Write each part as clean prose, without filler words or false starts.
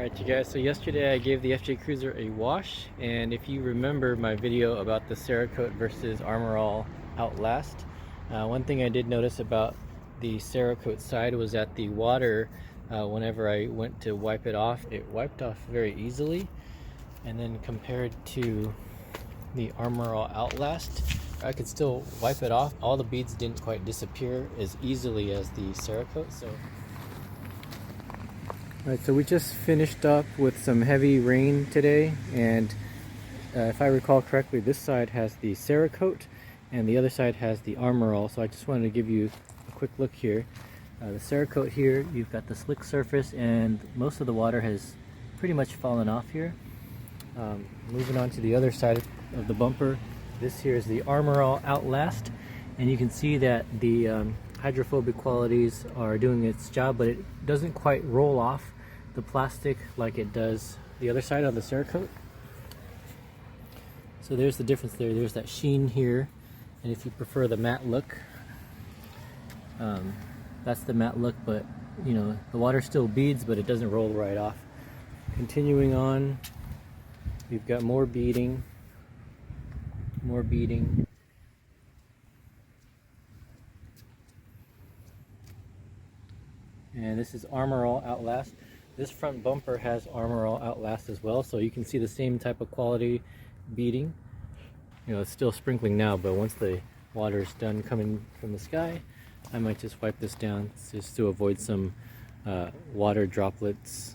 Alright you guys, so yesterday I gave the FJ Cruiser a wash, and if you remember my video about the Cerakote versus Armor All Outlast, one thing I did notice about the Cerakote side was that the water, whenever I went to wipe it wiped off very easily, and then compared to the Armor All Outlast, I could still wipe it off. All the beads didn't quite disappear as easily as the Cerakote. Alright, so we just finished up with some heavy rain today, and if I recall correctly, this side has the Cerakote and the other side has the Armor All. So I just wanted to give you a quick look here. The Cerakote here, you've got the slick surface and most of the water has pretty much fallen off here. Moving on to the other side of the bumper, this here is the Armor All Outlast, and you can see that the hydrophobic qualities are doing its job, but it doesn't quite roll off the plastic like it does the other side on the Cerakote. So there's the difference there. There's that sheen here, and if you prefer the matte look, that's the matte look, but you know, the water still beads, but it doesn't roll right off. Continuing on, we've got more beading. And this is Armor All Outlast. This front bumper has Armor All Outlast as well, so you can see the same type of quality beading. You know, it's still sprinkling now, but once the water is done coming from the sky, I might just wipe this down just to avoid some water droplets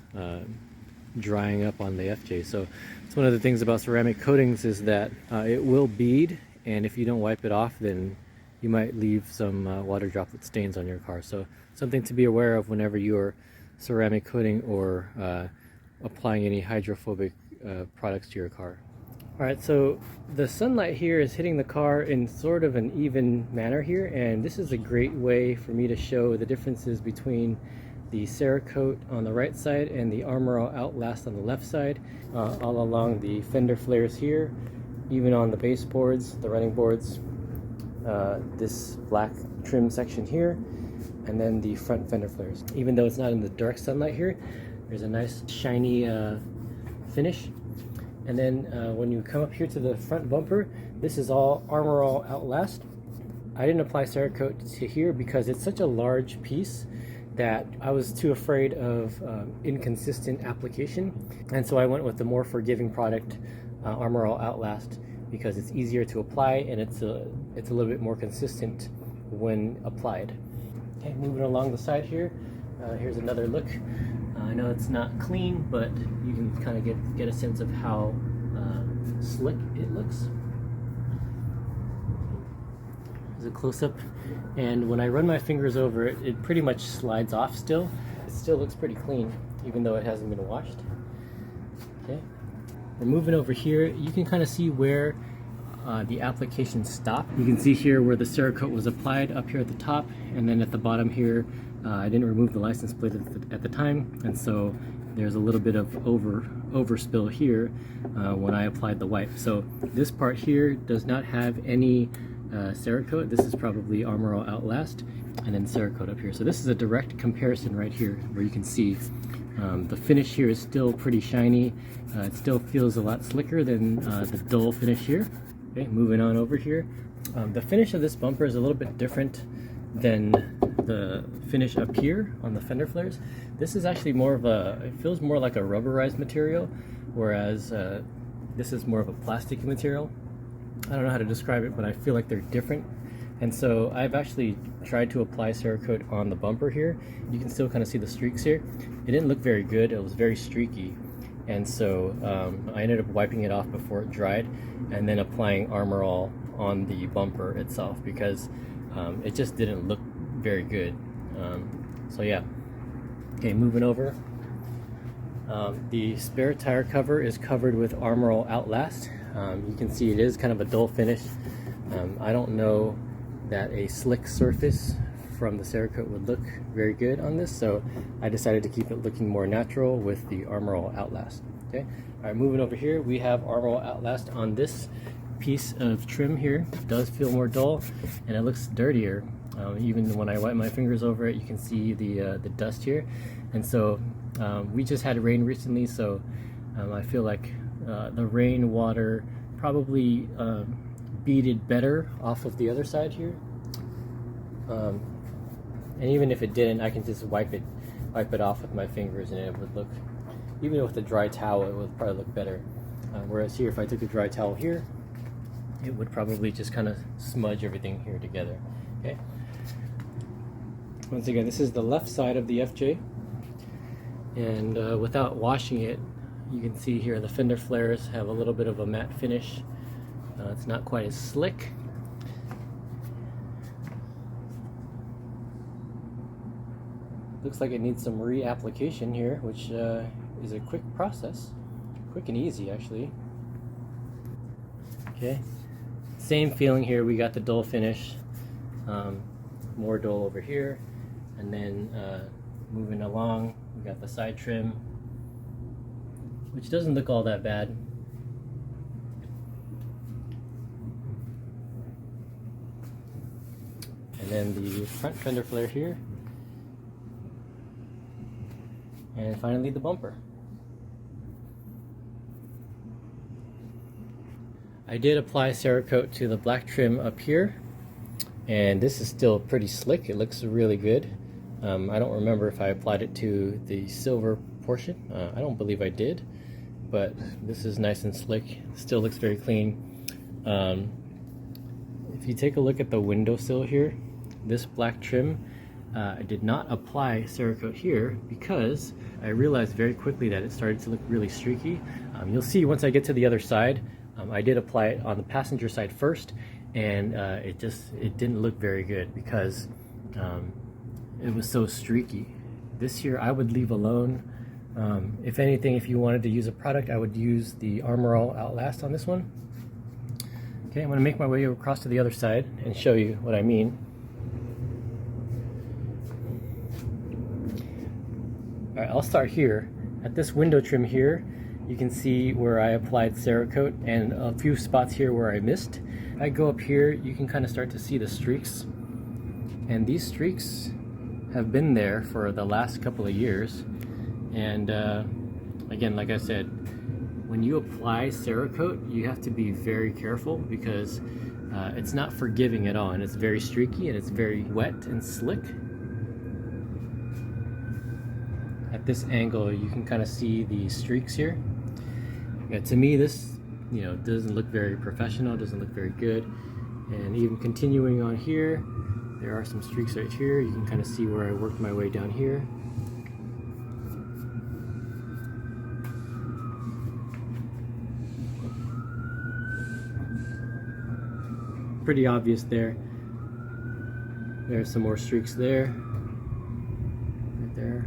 drying up on the FJ. So it's one of the things about ceramic coatings is that it will bead, and if you don't wipe it off, then you might leave some water droplet stains on your car. So something to be aware of whenever you're ceramic coating or applying any hydrophobic products to your car. Alright, so the sunlight here is hitting the car in sort of an even manner here, and this is a great way for me to show the differences between the Cerakote on the right side and the Armor All Outlast on the left side, all along the fender flares here, even on the baseboards, the running boards, this black trim section here, and then the front fender flares. Even though it's not in the direct sunlight here, there's a nice shiny finish. And then when you come up here to the front bumper, this is all Armor All Outlast. I didn't apply Cerakote to here because it's such a large piece that I was too afraid of inconsistent application, and so I went with the more forgiving product, Armor All Outlast, because it's easier to apply and it's a little bit more consistent when applied. Okay, moving along the side here, here's another look. I know it's not clean, but you can kind of get a sense of how slick it looks. There's a close-up, and when I run my fingers over it, it pretty much slides off still. It still looks pretty clean, even though it hasn't been washed. Okay, we're moving over here. You can kind of see where the application stopped. You can see here where the Cerakote was applied up here at the top, and then at the bottom here, I didn't remove the license plate at the time, and so there's a little bit of overspill here when I applied the wipe. So this part here does not have any Cerakote. This is probably Armor All Outlast, and then Cerakote up here. So this is a direct comparison right here, where you can see the finish here is still pretty shiny. It still feels a lot slicker than the dull finish here. Okay, moving on over here. The finish of this bumper is a little bit different than the finish up here on the fender flares. This is actually more of it feels more like a rubberized material, whereas this is more of a plastic material. I don't know how to describe it, but I feel like they're different. And so I've actually tried to apply Cerakote on the bumper here. You can still kind of see the streaks here. It didn't look very good. It was very streaky. And so I ended up wiping it off before it dried, and then applying Armor All on the bumper itself, because it just didn't look very good. So yeah. Okay, moving over. The spare tire cover is covered with Armor All Outlast. You can see it is kind of a dull finish. I don't know that a slick surface from the Cerakote would look very good on this, so I decided to keep it looking more natural with the Armor All Outlast. Okay, all right, moving over here, we have Armor All Outlast on this piece of trim here. It does feel more dull, and it looks dirtier. Even when I wipe my fingers over it, you can see the dust here, and so We just had rain recently, so I feel like the rain water probably beaded better off of the other side here. And even if it didn't, I can just wipe it off with my fingers, and it would look, even with a dry towel, it would probably look better. Whereas here, if I took a dry towel here, it would probably just kind of smudge everything here together. Okay. Once again, this is the left side of the FJ, and without washing it, you can see here the fender flares have a little bit of a matte finish. It's not quite as slick. Looks like it needs some reapplication here, which is a quick process. Quick and easy, actually. Okay, same feeling here. We got the dull finish, more dull over here, and then moving along, we got the side trim, which doesn't look all that bad. And then the front fender flare here. And finally the bumper. I did apply Cerakote to the black trim up here, and this is still pretty slick. It looks really good. I don't remember if I applied it to the silver portion. I don't believe I did, but this is nice and slick. Still looks very clean. If you take a look at the windowsill here, this black trim, I did not apply Cerakote here because I realized very quickly that it started to look really streaky. You'll see once I get to the other side, I did apply it on the passenger side first, and it didn't look very good because it was so streaky. This here I would leave alone. If anything, if you wanted to use a product, I would use the Armor All Outlast on this one. Okay, I'm going to make my way across to the other side and show you what I mean. Alright, I'll start here. At this window trim here, you can see where I applied Cerakote and a few spots here where I missed. If I go up here, you can kind of start to see the streaks. And these streaks have been there for the last couple of years. And again, like I said, when you apply Cerakote, you have to be very careful because it's not forgiving at all, and it's very streaky and it's very wet and slick. At this angle, you can kind of see the streaks here. Yeah, to me, this doesn't look very professional, doesn't look very good. And even continuing on here, there are some streaks right here. You can kind of see where I worked my way down here. Pretty obvious there. There's some more streaks there. Right there.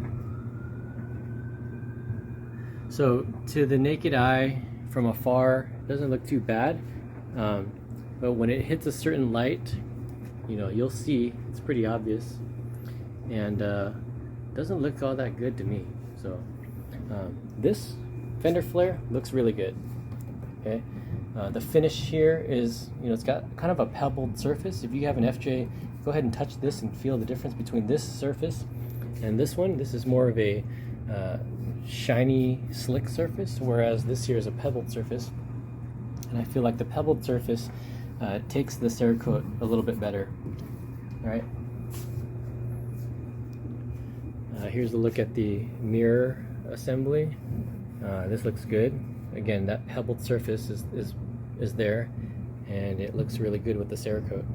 So to the naked eye from afar, it doesn't look too bad, but when it hits a certain light, you'll see it's pretty obvious, and doesn't look all that good to me. So this fender flare looks really good. Okay, the finish here is, it's got kind of a pebbled surface. If you have an FJ, go ahead and touch this and feel the difference between this surface and this one. This is more of a shiny, slick surface, whereas this here is a pebbled surface, and I feel like the pebbled surface takes the Cerakote a little bit better. All right. Here's a look at the mirror assembly. This looks good. Again, that pebbled surface is there, and it looks really good with the Cerakote.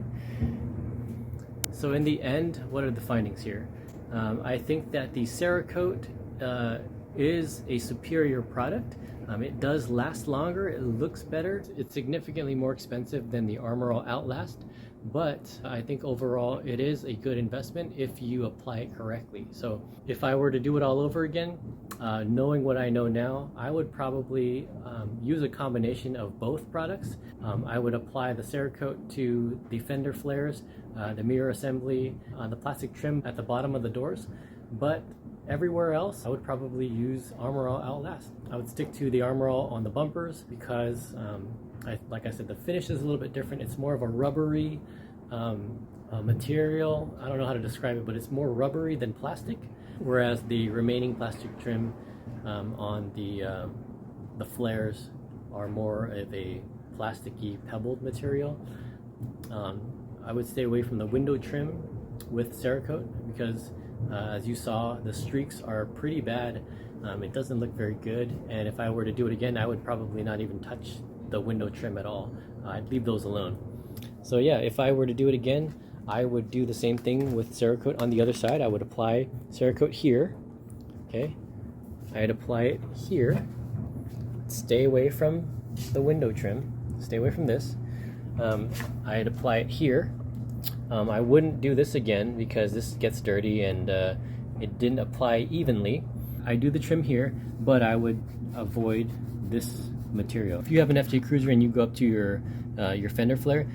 So in the end, what are the findings here? I think that the Cerakote is a superior product. It does last longer, it looks better, it's significantly more expensive than the Armor All Outlast, but I think overall it is a good investment if you apply it correctly. So if I were to do it all over again, knowing what I know now, I would probably use a combination of both products. I would apply the Cerakote to the fender flares, the mirror assembly, the plastic trim at the bottom of the doors, but everywhere else, I would probably use Armor All Outlast. I would stick to the Armor All on the bumpers because, like I said, the finish is a little bit different. It's more of a rubbery material. I don't know how to describe it, but it's more rubbery than plastic. whereas the remaining plastic trim on the flares are more of a plasticky pebbled material. I would stay away from the window trim with Cerakote because as you saw, the streaks are pretty bad. It doesn't look very good, and if I were to do it again, I would probably not even touch the window trim at all. I'd leave those alone. So yeah, if I were to do it again, I would do the same thing with Cerakote on the other side. I would apply Cerakote here, okay? I'd apply it here. Stay away from the window trim. Stay away from this. I'd apply it here. I wouldn't do this again because this gets dirty and it didn't apply evenly. I do the trim here, but I would avoid this material. If you have an FJ Cruiser and you go up to your fender flare,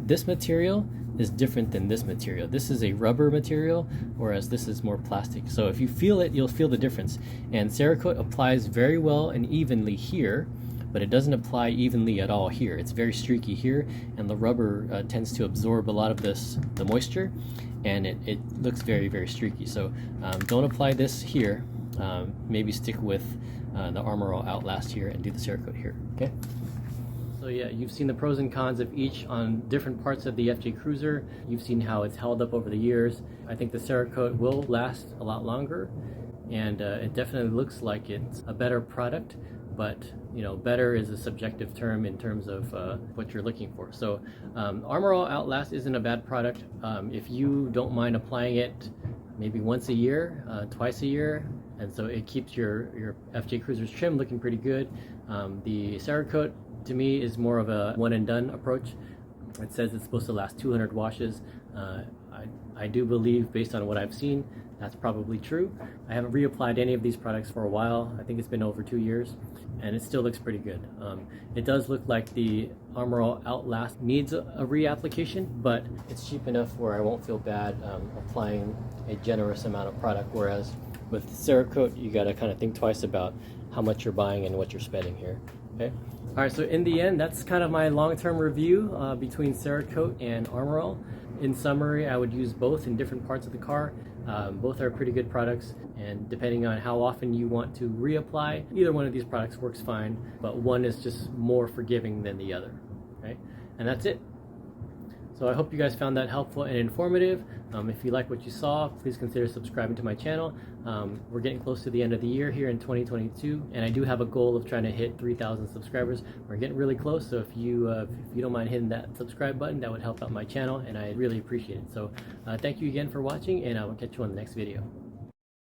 this material is different than this material. This is a rubber material, whereas this is more plastic. So if you feel it, you'll feel the difference. And Cerakote applies very well and evenly here, but it doesn't apply evenly at all here. It's very streaky here, and the rubber tends to absorb a lot of the moisture, and it looks very, very streaky. So don't apply this here. Maybe stick with the Armor All Outlast here and do the Cerakote here, okay? So yeah, you've seen the pros and cons of each on different parts of the FJ Cruiser. You've seen how it's held up over the years. I think the Cerakote will last a lot longer, and it definitely looks like it's a better product, but you know, better is a subjective term in terms of what you're looking for. So Armor All Outlast isn't a bad product. If you don't mind applying it maybe once a year, twice a year, and so it keeps your FJ Cruiser's trim looking pretty good. The Cerakote, to me, is more of a one and done approach. It says it's supposed to last 200 washes. I do believe, based on what I've seen, that's probably true. I haven't reapplied any of these products for a while. I think it's been over 2 years, and it still looks pretty good. It does look like the Armor All Outlast needs a reapplication, but it's cheap enough where I won't feel bad applying a generous amount of product, whereas with Cerakote, you gotta kind of think twice about how much you're buying and what you're spending here, okay? All right, so in the end, that's kind of my long-term review between Cerakote and Armor All. In summary, I would use both in different parts of the car. Both are pretty good products, and depending on how often you want to reapply, either one of these products works fine, but one is just more forgiving than the other, right? And that's it. So I hope you guys found that helpful and informative. If you like what you saw, please consider subscribing to my channel. We're getting close to the end of the year here in 2022, and I do have a goal of trying to hit 3,000 subscribers. We're getting really close, so if you don't mind hitting that subscribe button, that would help out my channel, and I really appreciate it. So thank you again for watching, and I will catch you on the next video.